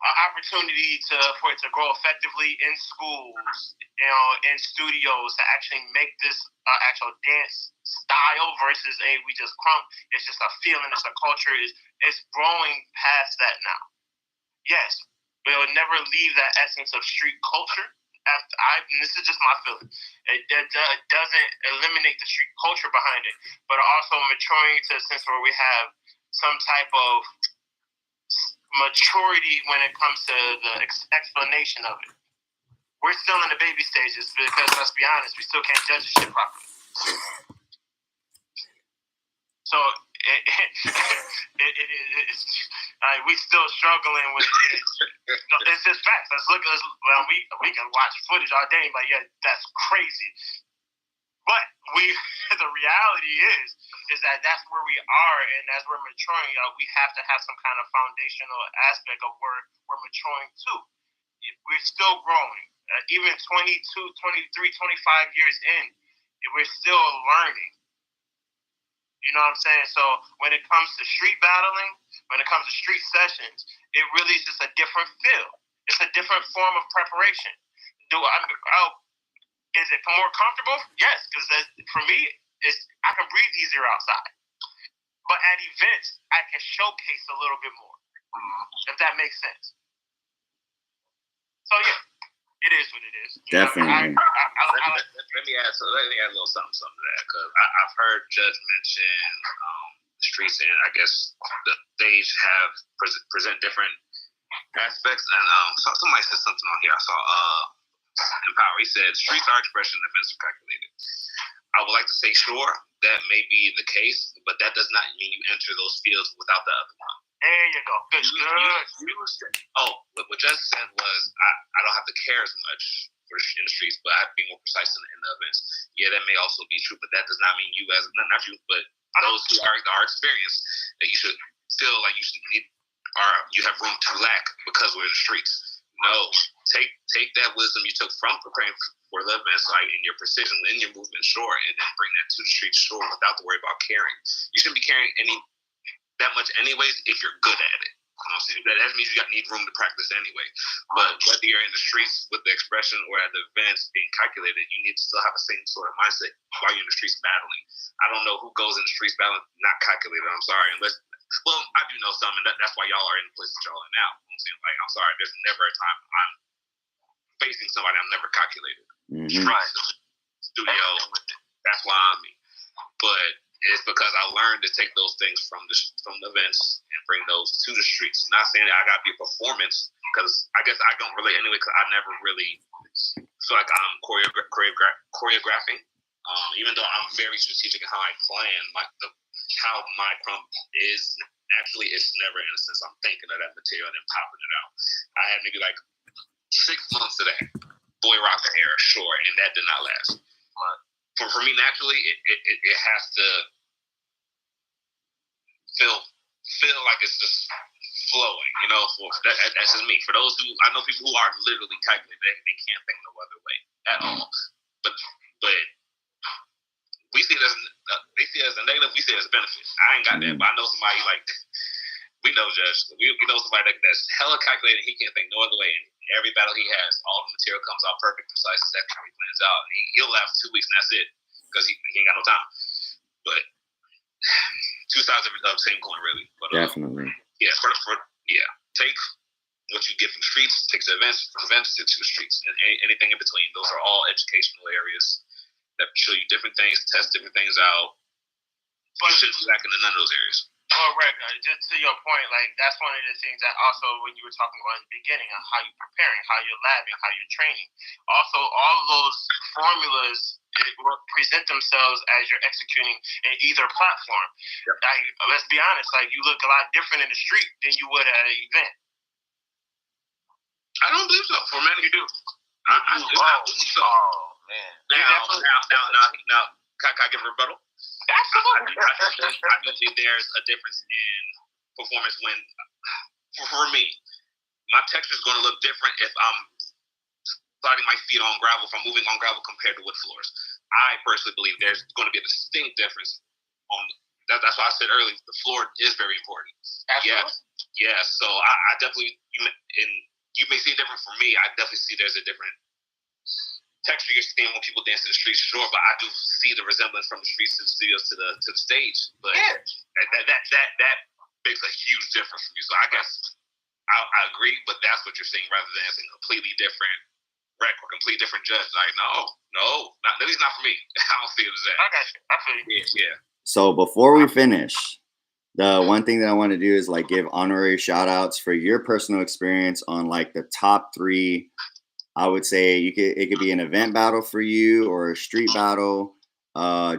an opportunity for it to grow effectively in schools, in studios, to actually make this actual dance style versus we just crump. It's just a feeling, it's a culture. It's growing past that now. Yes, we'll never leave that essence of street culture. This is just my feeling. It doesn't eliminate the street culture behind it, but also maturing to a sense where we have some type of maturity when it comes to the explanation of it. We're still in the baby stages because, let's be honest, we still can't judge the shit properly. So we still struggling with it. It's just facts. We can watch footage all day, but yeah, that's crazy. But the reality is that that's where we are, and as we're maturing, we have to have some kind of foundational aspect of where we're maturing to. We're still growing. Even 22, 23, 25 years in, we're still learning. You know what I'm saying? So when it comes to street battling, when it comes to street sessions, it really is just a different feel. It's a different form of preparation. Is it more comfortable? Yes, because for me, I can breathe easier outside. But at events, I can showcase a little bit more, if that makes sense. So yeah, it is what it is. Definitely. Let me add a little something to that, because I've heard Judge mention streets, and I guess the stage have present different aspects. And somebody said something on here. I saw Empower. He said streets are expression, events are calculated. I would like to say, sure, that may be the case, but that does not mean you enter those fields without the other one. There you go. Good. What Judge said was, I don't have to care as much for in the streets, but I have to be more precise in the events. Yeah, that may also be true, but that does not mean you as not you, but those who are experienced, that you should feel like you have room to lack because we're in the streets. No, take that wisdom you took from preparing for the events, like in your precision, in your movement, sure, and then bring that to the streets, sure, without to worry about caring. You shouldn't be caring that much anyways if you're good at it. You know what I'm saying? That means you need room to practice anyway. But whether you're in the streets with the expression or at the events being calculated, you need to still have the same sort of mindset while you're in the streets battling. I don't know who goes in the streets battling not calculated. I'm sorry. Well, I do know some, and that's why y'all are in the place that y'all are now. You know what I'm saying? Like, I'm sorry. There's never a time I'm facing somebody I'm never calculated. Mm-hmm. Right. Studio. That's why I'm me. But it's because I learned to take those things from the events and bring those to the streets. Not saying that I got to be a performance, because I guess I don't really anyway, because I never really feel like I'm choreographing. Even though I'm very strategic in how I plan, how my crump is actually, it's never in a sense I'm thinking of that material and then popping it out. I had maybe like 6 months of that Boy Rock era, sure, and that did not last. for me, naturally, it has to feel like it's just flowing, you know. That's just me. For those who I know, people who are literally calculating, they can't think no other way at all. But we see it as they see it as a negative. We see it as a benefit. I ain't got that, but I know somebody like we know Judge. We know somebody that's hella calculated. He can't think no other way. And every battle he has, all the material comes out perfect, precise, exactly how he plans out. And he'll last 2 weeks and that's it because he ain't got no time. But two sides of the same coin, really. But, definitely. Yeah, take what you get from the streets, take to events, from events to the streets, and anything in between. Those are all educational areas that show you different things, test different things out. But you shouldn't be lacking in none of those areas. Well, right, just to your point, like that's one of the things that also when you were talking about in the beginning of how you're preparing, how you're labbing, how you're training. Also, all of those formulas present themselves as you're executing in either platform. Yep. Like, let's be honest, like you look a lot different in the street than you would at an event. I don't believe so. For many, you do. I believe so. Oh man. Now, can I give a rebuttal? Absolutely. I believe there's a difference in performance when, for me, my texture is going to look different if I'm sliding my feet on gravel, if I'm moving on gravel compared to wood floors. I personally believe there's going to be a distinct difference on that. That's why I said earlier, the floor is very important. Absolutely. Yeah. So I definitely, you may see it different from me. I definitely see there's a different texture you're seeing when people dance in the streets, sure, but I do see the resemblance from the streets to the studios to the stage. But that makes a huge difference for me. So I guess I agree, but that's what you're seeing rather than a completely different rec or completely different judge. Like, at least not for me. I don't see it as that. I got you. I feel you. Yeah. So before we finish, the one thing that I want to do is like give honorary shout outs for your personal experience on like the top 3. I would say it could be an event battle for you or a street battle,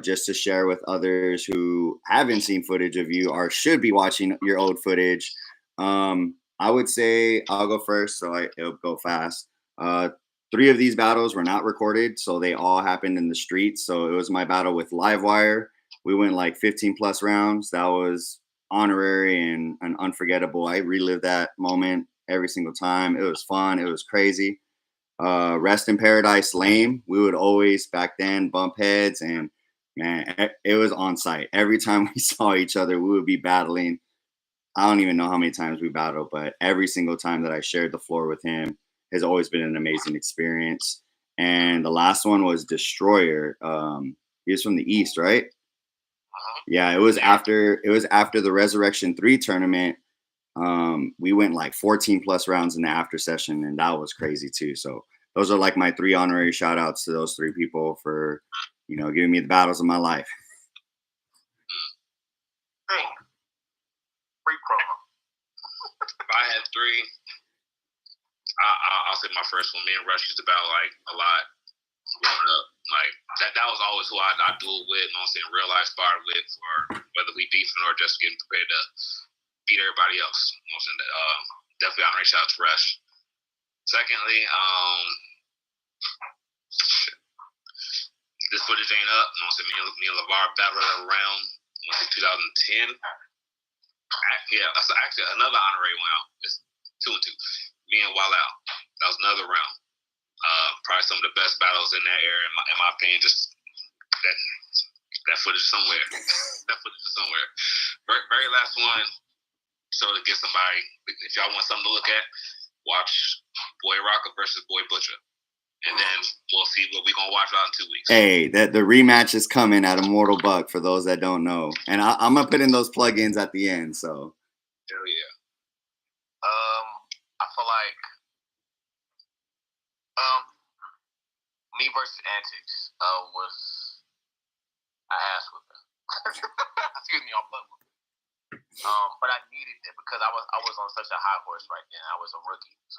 just to share with others who haven't seen footage of you or should be watching your old footage. I would say I'll go first, so it'll go fast. 3 of these battles were not recorded, so they all happened in the streets. So it was my battle with Livewire. We went like 15 plus rounds. That was honorary and unforgettable. I relived that moment every single time. It was fun. It was crazy. Rest in Paradise Lame. We would always back then bump heads, and man, it was on site. Every time we saw each other, we would be battling. I don't even know how many times we battled, but every single time that I shared the floor with him has always been an amazing experience. And the last one was Destroyer. He was from the East, right? Yeah, it was after the Resurrection 3 tournament. We went like 14 plus rounds in the after session, and that was crazy too. So those are like my 3 honorary shout outs to those 3 people for, giving me the battles of my life. Free promo. If I had 3, I'll say my first one. Me and Rush used to battle like a lot growing up. Like that was always who I duel with, real life sparred with, or whether we beefing or just getting prepared to beat everybody else. Definitely honorary shout out to Rush. Secondly, this footage ain't up. Me and LeVar battled around 2010. Yeah, that's actually another honorary round. It's 2 and 2. Me and Wild Out. That was another round. Probably some of the best battles in that era, in my opinion. Just that footage somewhere. Very, very last one. So to get somebody, if y'all want something to look at, watch Boy Rocker versus Boy Butcher. And then we'll see what we're going to watch out in 2 weeks. Hey, the rematch is coming at Immortal Buck for those that don't know. And I'm going to put in those plugins at the end. So. Hell yeah. I feel like me versus Antics was I asked with them. Excuse me, on butt whooping. But I needed it because I was on such a high horse right then. I was a rookie, so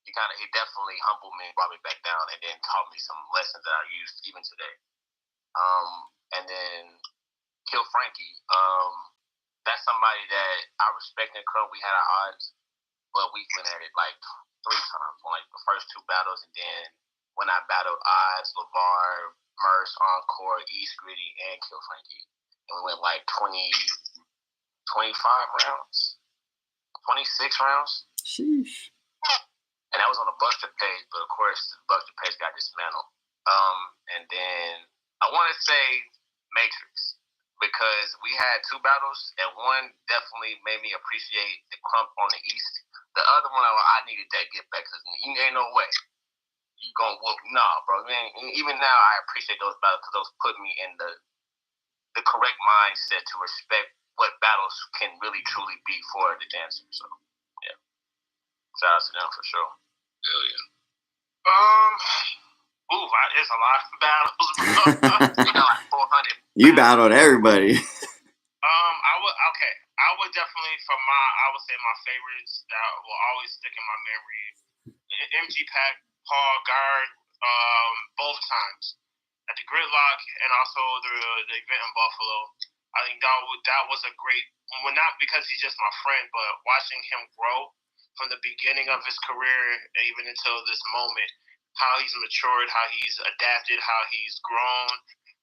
he definitely humbled me, brought me back down, and then taught me some lessons that I use even today. And then Kill Frankie. That's somebody that I respect in Crump. We had our odds, but we went at it like 3 times on like the first 2 battles, and then when I battled odds, LeVar, Merce, Encore, East Gritty, and Kill Frankie. And we went like 25 rounds, 26 rounds. Sheesh. And that was on the Buster page, but of course, the Buster page got dismantled. And then I want to say Matrix, because we had two battles, and one definitely made me appreciate the Crump on the East. The other one, I needed that get back, because ain't no way you gonna whoop. Nah, bro. Man, even now, I appreciate those battles because those put me in the correct mindset to respect what battles can really truly be for the dancer. So, yeah, shout out to them for sure. Hell yeah. There's a lot of battles. Like 400. You battled everybody. I would definitely, I would say my favorites that will always stick in my memory. MG Pack, Paul Guard, both times at the Gridlock and also the event in Buffalo. I think that was a great, well, not because he's just my friend, but watching him grow from the beginning of his career even until this moment, how he's matured, how he's adapted, how he's grown,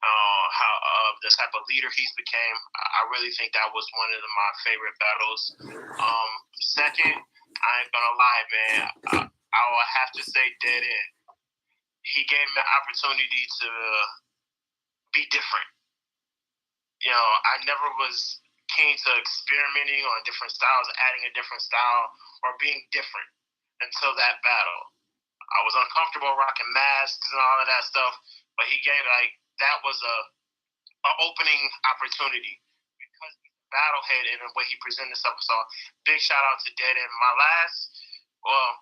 how the type of leader he's became. I really think that was one of my favorite battles. Second, I ain't gonna lie, man, I will have to say Dead End. He gave me the opportunity to be different. You know, I never was keen to experimenting on different styles, adding a different style, or being different until that battle. I was uncomfortable rocking masks and all of that stuff, but he gave, that was a opening opportunity because he's a battlehead in the way he presented himself. So big shout out to Dead End. My last, but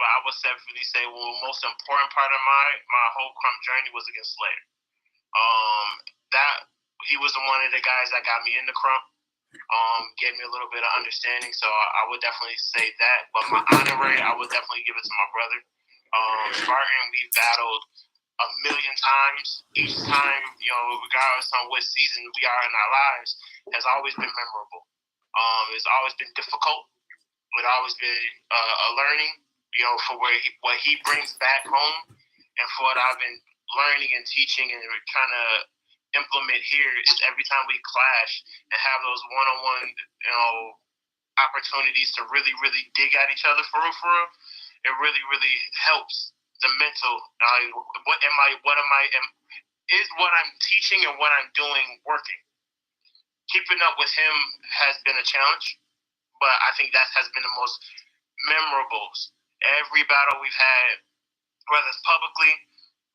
I would definitely say, most important part of my whole Crump journey was against Slayer. That he was one of the guys that got me into Crump. Gave me a little bit of understanding, so I would definitely say that. But my honorary, I would definitely give it to my brother. Spartan, we battled a million times. Each time, regardless on what season we are in our lives, has always been memorable. It's always been difficult. It's always been a learning, for what he brings back home, and for what I've been learning and teaching and trying to implement here is every time we clash and have those one-on-one, opportunities to really, really dig at each other for real, it really, really helps the mental. Is what I'm teaching and what I'm doing working? Keeping up with him has been a challenge, but I think that has been the most memorable. Every battle we've had, whether it's publicly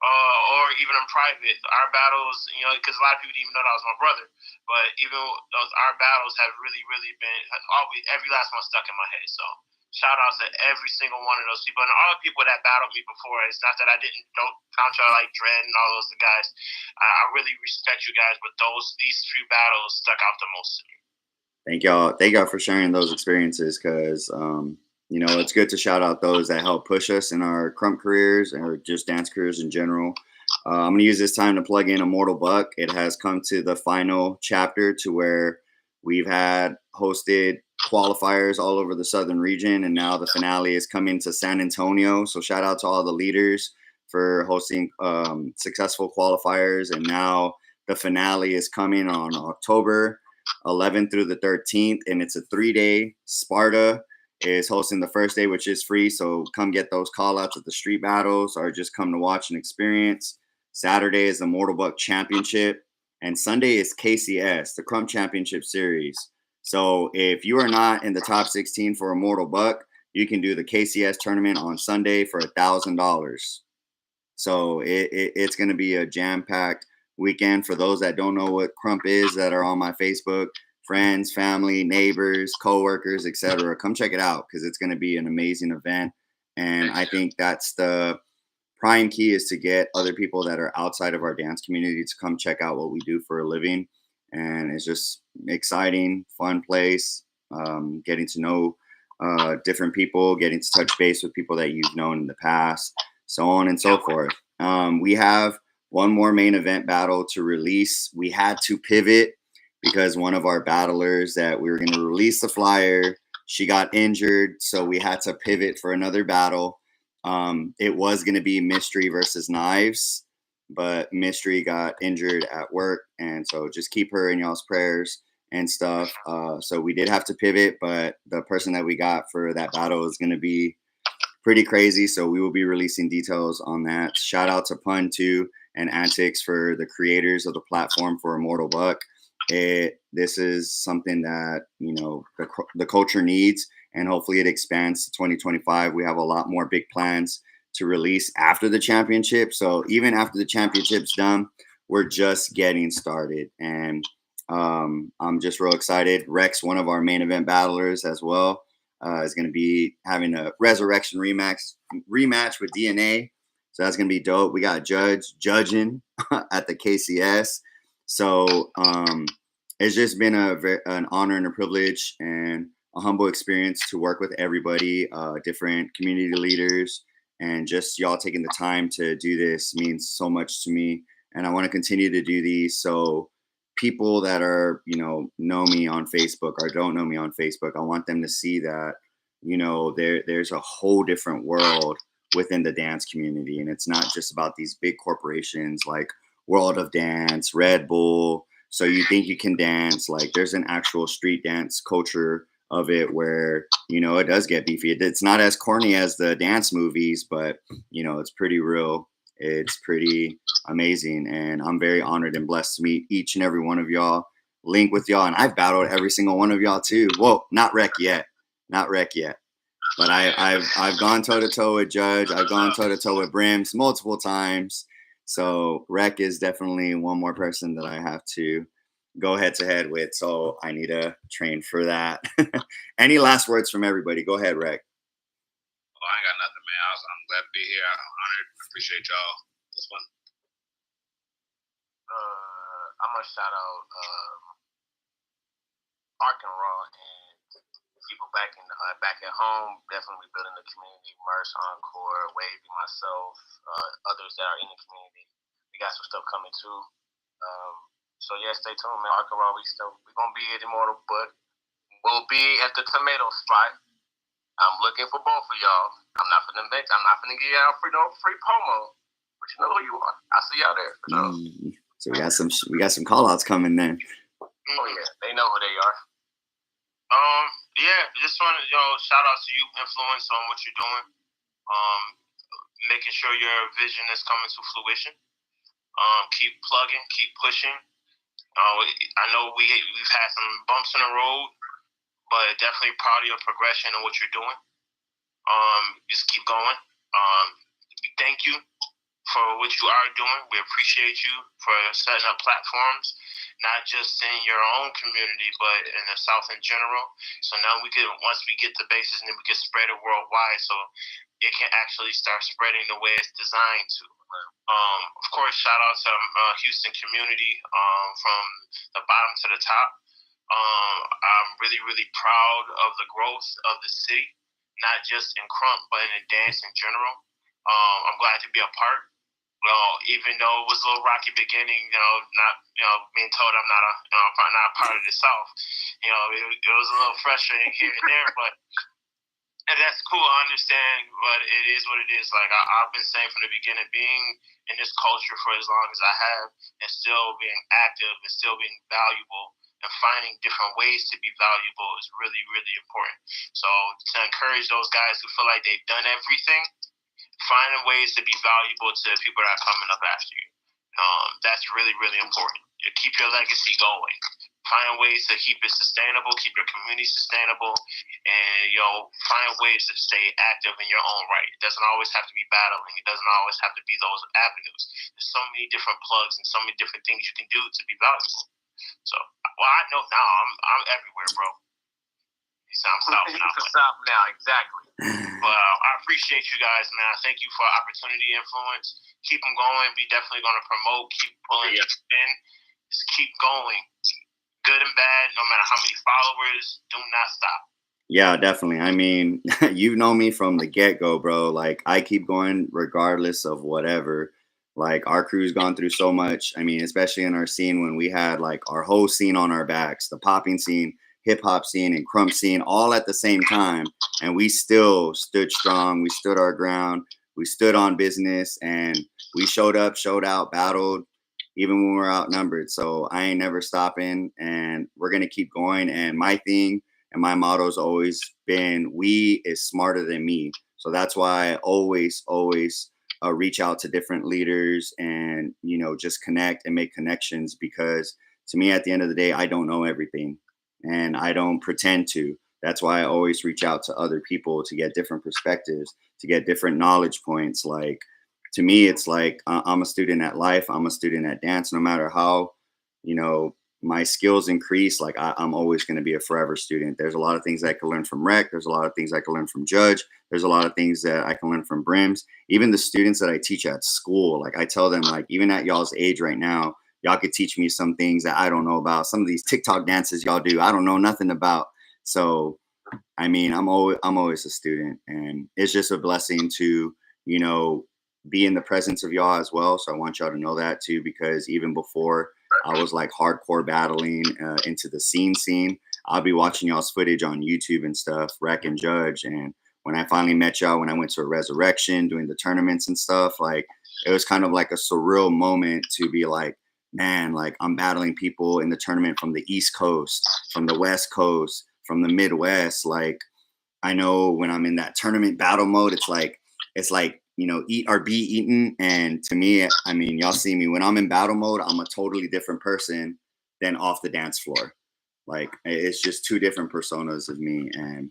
or even in private, our battles, because a lot of people didn't even know that was my brother, but even our battles have really, really been, every last one stuck in my head. So shout out to every single one of those people. And all the people that battled me before, it's not that I don't count y'all like Dread and all those guys. I really respect you guys, but these few battles stuck out the most to me. Thank y'all for sharing those experiences, because it's good to shout out those that help push us in our Crump careers or just dance careers in general. I'm going to use this time to plug in Immortal Buck. It has come to the final chapter to where we've had hosted qualifiers all over the southern region, and now the finale is coming to San Antonio. So shout out to all the leaders for hosting successful qualifiers, and now the finale is coming on October 11th through the 13th, and it's a 3-day. Sparta is hosting the first day, which is free, so come get those call outs at the street battles or just come to watch and experience. Saturday is the Mortal Buck Championship, and Sunday is KCS, the Crump Championship Series. So if you are not in the top 16 for a Mortal Buck, you can do the KCS tournament on Sunday for $1,000. So it's going to be a jam-packed weekend. For those that don't know what Crump is, that are on my Facebook, friends, family, neighbors, coworkers, etc., come check it out, because it's going to be an amazing event. And I think that's the prime key, is to get other people that are outside of our dance community to come check out what we do for a living. And it's just exciting, fun place, getting to know different people, getting to touch base with people that you've known in the past, so on and so forth. We have one more main event battle to release. We had to pivot because one of our battlers that we were going to release the flyer, she got injured, so we had to pivot for another battle. It was going to be Mystery versus Knives, but Mystery got injured at work, and so just keep her in y'all's prayers and stuff. So we did have to pivot, but the person that we got for that battle is going to be pretty crazy. So we will be releasing details on that. Shout out to Pun 2 and Antics for the creators of the platform for Immortal Buck. This is something that, you know, the culture needs, and hopefully it expands to 2025. We have a lot more big plans to release after the championship. So even after the championship's done, we're just getting started. And I'm just real excited. Rex, one of our main event battlers as well, is going to be having a resurrection rematch with DNA. So that's going to be dope. We got judging at the KCS. So it's just been an honor and a privilege and a humble experience to work with everybody, different community leaders, and just y'all taking the time to do this means so much to me. And I want to continue to do these. So people that are, you know me on Facebook or don't know me on Facebook, I want them to see that, you know, there's a whole different world within the dance community. And it's not just about these big corporations like World of Dance, Red Bull. So you think you can dance, like there's an actual street dance culture of it where, you know, it does get beefy. It's not as corny as the dance movies, but, you know, it's pretty real. It's pretty amazing. And I'm very honored and blessed to meet each and every one of y'all, link with y'all. And I've battled every single one of y'all too. Whoa, not Rec yet. But I've gone toe to toe with Judge. I've gone toe to toe with Brimmz multiple times. So Rec is definitely one more person that I have to go head to head with. So I need to train for that. Any last words from everybody? Go ahead, Rec. Oh, I ain't got nothing, man. I'm glad to be here. I'm honored. Appreciate y'all. It was fun. I'm gonna shout out Ark and Raw and people back at home. Definitely building the community. Merce, Encore, Wavy, myself, others that are in the community. We got some stuff coming too. So yeah, stay tuned, man. Ark and Raw, we're gonna be at Immortal, but we'll be at the tomato spot. I'm looking for both of y'all. I'm not finna give y'all free promo, but you know who you are. I'll see y'all there. So we got some call outs coming then. Oh yeah, they know who they are. Yeah, just want to shout out to you, Influence, on what you're doing. Making sure your vision is coming to fruition. Keep plugging, keep pushing. I know we've had some bumps in the road, but definitely proud of your progression and what you're doing. Just keep going. We thank you for what you are doing. We appreciate you for setting up platforms, not just in your own community, but in the South in general. So now once we get the basis, and then we can spread it worldwide, so it can actually start spreading the way it's designed to. Of course, shout out to Houston community from the bottom to the top. I'm really, really proud of the growth of the city, not just in Crump, but in dance in general. I'm glad to be a part. Even though it was a little rocky beginning, not being told I'm not a part of the South. It was a little frustrating here and there, and that's cool. I understand, but it is what it is. Like I've been saying from the beginning, being in this culture for as long as I have, and still being active and still being valuable, and finding different ways to be valuable is really, really important. So to encourage those guys who feel like they've done everything, finding ways to be valuable to the people that are coming up after you. That's really, really important. You keep your legacy going. Find ways to keep it sustainable, keep your community sustainable, and find ways to stay active in your own right. It doesn't always have to be battling. It doesn't always have to be those avenues. There's so many different plugs and so many different things you can do to be valuable. So, I know now I'm everywhere, bro. I'm South now. South now, exactly. But I appreciate you guys, man. I thank you for opportunity, Influence. Keep them going. We definitely going to promote. Keep pulling in. Just keep going. Good and bad, no matter how many followers, do not stop. Yeah, definitely. I mean, you know me from the get-go, bro. Like, I keep going regardless of whatever. Like, our crew's gone through so much. I mean, especially in our scene when we had, like, our whole scene on our backs, the popping scene, hip-hop scene, and crump scene all at the same time. And we still stood strong. We stood our ground. We stood on business. And we showed up, showed out, battled, even when we were outnumbered. So I ain't never stopping, and we're gonna keep going. And my thing and my motto's always been, we is smarter than me. So that's why I always reach out to different leaders and, you know, just connect and make connections, because to me, at the end of the day, I don't know everything, and I don't pretend to. That's why I always reach out to other people to get different perspectives, to get different knowledge points. Like, to me, it's like, I'm a student at life. I'm a student at dance. No matter how, you know, my skills increase, like, I'm always going to be a forever student. There's a lot of things I can learn from Rec. There's a lot of things I can learn from Judge. There's a lot of things that I can learn from Brimmz. Even the students that I teach at school, like, I tell them, like, even at y'all's age right now, y'all could teach me some things that I don't know about. Some of these TikTok dances y'all do, I don't know nothing about. So, I mean, I'm always a student, and it's just a blessing to, you know, be in the presence of y'all as well. So I want y'all to know that too, because even before I was like hardcore battling into the scene, I'll be watching y'all's footage on YouTube and stuff, Rec and Judge. And when I finally met y'all, when I went to a Resurrection, doing the tournaments and stuff, like, it was kind of like a surreal moment to be like, man, like, I'm battling people in the tournament from the East Coast, from the West Coast, from the Midwest. Like, I know when I'm in that tournament battle mode, it's like, you know, eat or be eaten. And to me, I mean, y'all see me when I'm in battle mode, I'm a totally different person than off the dance floor. Like, it's just two different personas of me. And,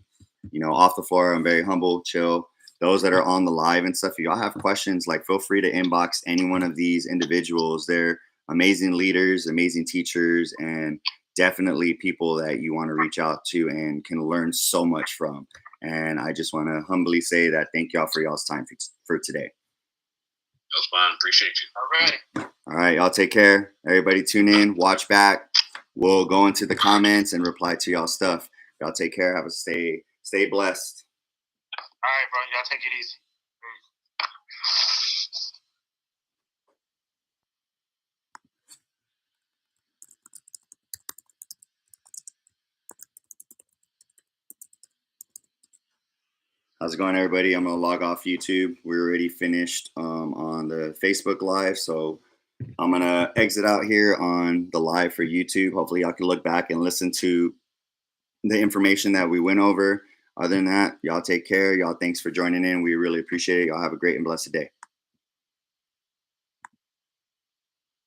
you know, off the floor, I'm very humble, chill. Those that are on the live and stuff, if y'all have questions, like, feel free to inbox any one of these individuals. They're amazing leaders, amazing teachers, and definitely people that you want to reach out to and can learn so much from. And I just want to humbly say that thank y'all for y'all's time for today. That was fun. Appreciate you. All right, y'all take care. Everybody tune in, watch back. We'll go into the comments and reply to y'all stuff. Y'all take care. Have a stay blessed. All right, bro. Y'all take it easy. How's it going, everybody? I'm going to log off YouTube. We're already finished on the Facebook Live, so I'm going to exit out here on the live for YouTube. Hopefully, y'all can look back and listen to the information that we went over. Other than that, y'all take care. Y'all, thanks for joining in. We really appreciate it. Y'all have a great and blessed day.